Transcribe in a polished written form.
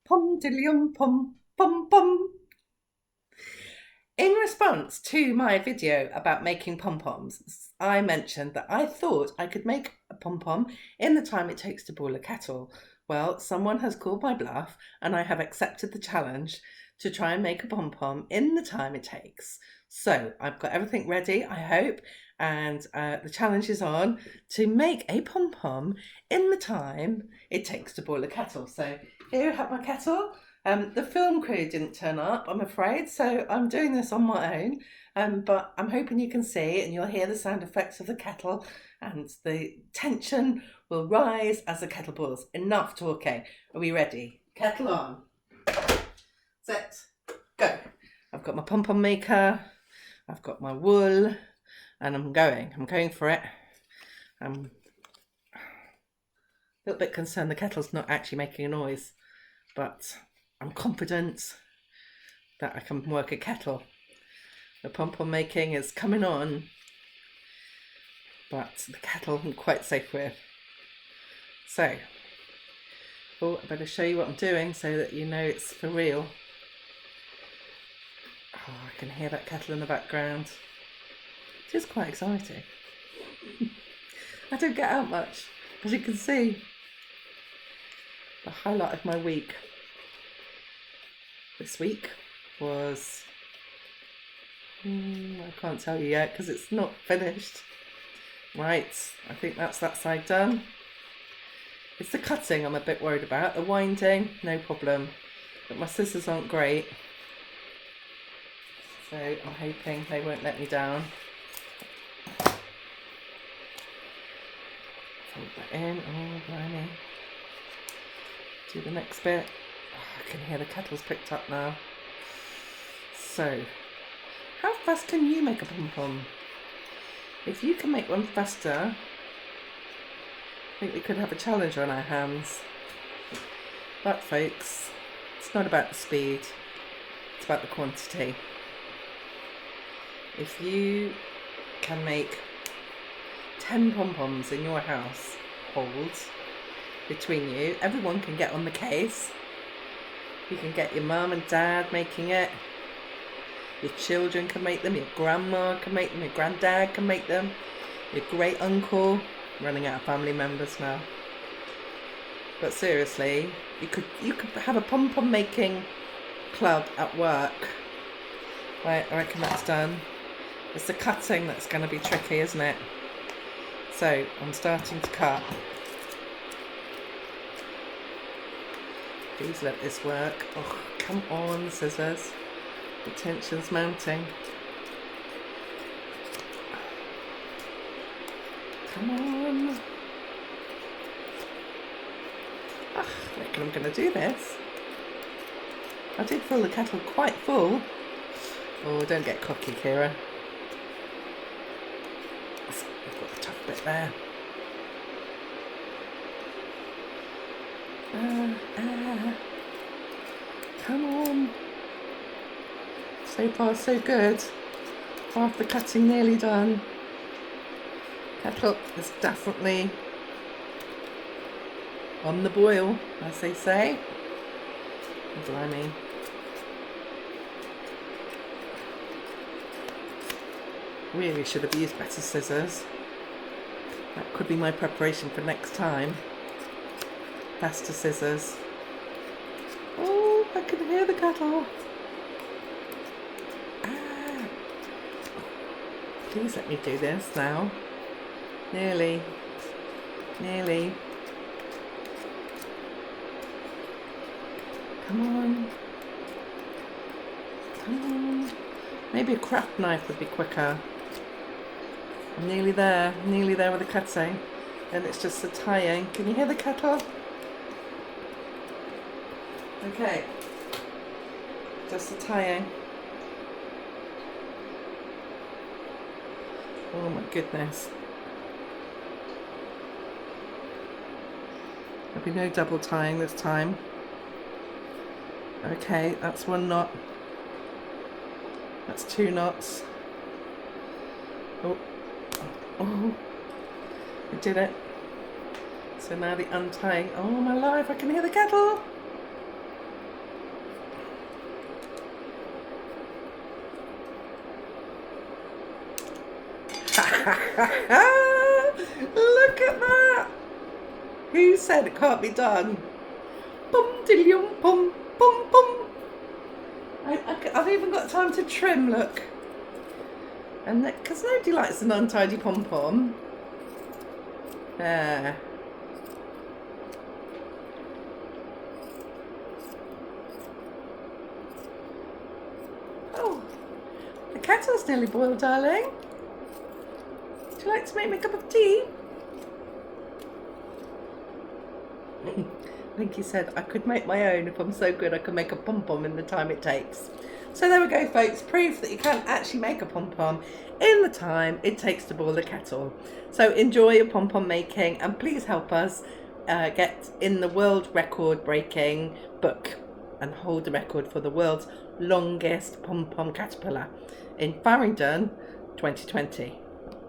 Pom diddly pom pom pom. In response to my video about making pom-poms, I mentioned that I thought I could make a pom-pom in the time it takes to boil a kettle. Well, someone has called my bluff and I have accepted the challenge to try and make a pom-pom in the time it takes. So I've got everything ready, I hope, and the challenge is on to make a pom-pom in the time it takes to boil a kettle. So here I have my kettle. The film crew didn't turn up, I'm afraid, so I'm doing this on my own. But I'm hoping you can see and you'll hear the sound effects of the kettle, and the tension will rise as the kettle boils. Enough talking. Are we ready? Kettle on. Set. Go. I've got my pom-pom maker. I've got my wool, and I'm going for it. I'm a little bit concerned the kettle's not actually making a noise, but I'm confident that I can work a kettle. The pom-pom making is coming on, but the kettle I'm quite safe with. So, I better show you what I'm doing so that you know it's for real. Oh, I can hear that kettle in the background. It is quite exciting. I don't get out much, as you can see. The highlight of my week this week was, I can't tell you yet because it's not finished. Right, I think that's that side done. It's the cutting I'm a bit worried about. The winding, no problem, but my scissors aren't great, so I'm hoping they won't let me down. Fold that in. Oh, blimey. Do the next bit. Oh, I can hear the kettle's picked up now. So, how fast can you make a pom-pom? If you can make one faster, I think we could have a challenge on our hands. But folks, it's not about the speed, it's about the quantity. If you can make 10 pom-poms in your house, between you, everyone can get on the case. You can get your mum and dad making it, your children can make them, your grandma can make them, your granddad can make them, your great uncle. Running out of family members now. But seriously, you could have a pom-pom making club at work. Right, I reckon that's done. It's the cutting that's going to be tricky, isn't it? So I'm starting to cut. Please let this work. Oh, come on, scissors. The tension's mounting. Come on. I reckon I'm going to do this. I did fill the kettle quite full. Oh, don't get cocky, Kira. I've got the tough bit there. Come on. So far, so good. Half the cutting nearly done. Kettle is definitely on the boil, as they say. Blimey. Really should have used better scissors. That could be my preparation for next time. Faster scissors. Oh, I can hear the kettle. Please let me do this now. Nearly. Come on. Maybe a craft knife would be quicker. I'm nearly there with the cutting. And it's just the tying. Can you hear the kettle? Okay. Just the tying. Oh my goodness. There'll be no double tying this time. Okay, that's 1 knot. That's 2 knots. Oh, I did it. So now the untying. Oh my life, I can hear the kettle. Look at that! Who said it can't be done? Bum diddly bum bum bum. I've even got time to trim, look. And because nobody likes an untidy pom-pom. There. Oh, the kettle's nearly boiled, darling. Would you like to make me a cup of tea? I think he said I could make my own. If I'm so good, I could make a pom-pom in the time it takes. So there we go, folks. Proof that you can actually make a pom-pom in the time it takes to boil the kettle. So enjoy your pom-pom making, and please help us get in the world record breaking book and hold the record for the world's longest pom-pom caterpillar in Faringdon 2020.